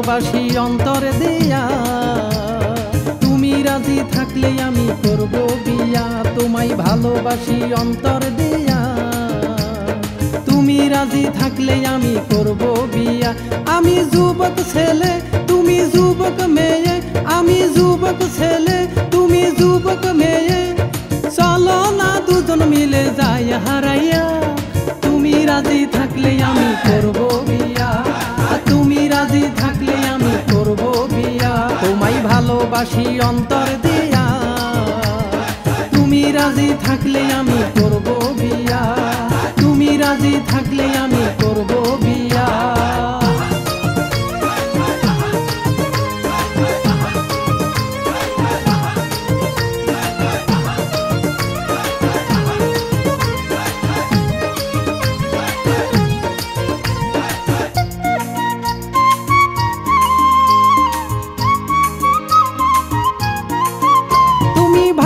ভালোবাসি অন্তর দিয়া, তুমি রাজি থাকলে আমি করব বিয়া। তোমায় ভালোবাসি অন্তর দিয়া, তুমি রাজি থাকলে আমি করব বিয়া। আমি যুবক ছেলে তুমি যুবক মেয়ে, আমি যুবক ছেলে তুমি যুবক মেয়ে, চলো না দুজন মিলে যাই হারাইয়া। তুমি রাজি থাকলে আমি করব বিয়া, তুমি রাজি থাকলে আমি করব বিয়া। তোমায় ভালোবাসি অন্তর দিয়া, তুমি রাজি থাকলে আমি করব বিয়া, তুমি রাজি থাকলে আমি করব বিয়া।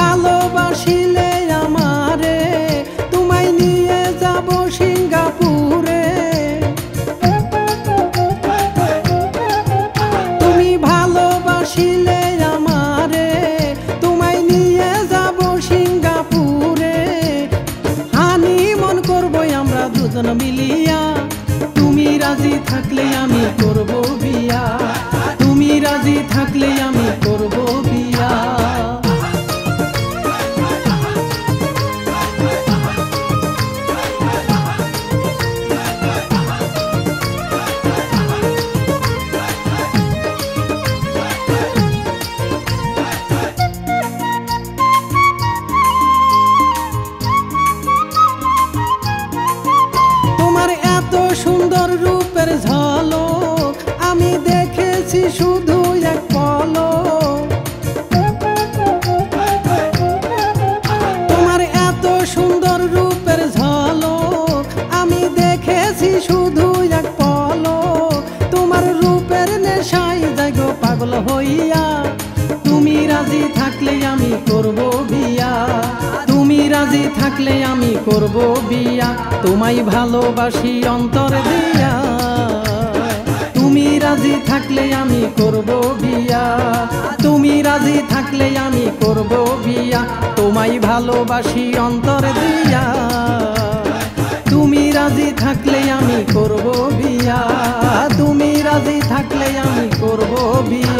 ভালোবাসিলে আমারে তোমায় নিয়ে যাব সিঙ্গাপুরে, তুমি ভালোবাসিলে আমারে তোমায় নিয়ে যাব সিঙ্গাপুরে। হানিমুন করব আমরা দুজন মিলিয়া, তুমি রাজি থাকলে আমি করব বিয়া, তুমি রাজি থাকলে আমি করব বিয়া। সুন্দর রূপের ঝলক আমি দেখেছি শুধু এক পলক, তোমার এত সুন্দর রূপের ঝলক আমি দেখেছি শুধু এক পলক। তোমার রূপের নেশায় জাগো পাগল হইয়া, তুমি রাজি থাকলে আমি করব বিয়া, তুমি রাজি থাকলে আমি করব বিয়া। তোমায় ভালোবাসি অন্তর দিয়া, তুমি রাজি থাকলে আমি করব বিয়া, তুমি রাজি থাকলে আমি করব বিয়া। তোমায় ভালোবাসি অন্তর দিয়া, তুমি রাজি থাকলে আমি করব বিয়া, তুমি রাজি থাকলে আমি করব বিয়া।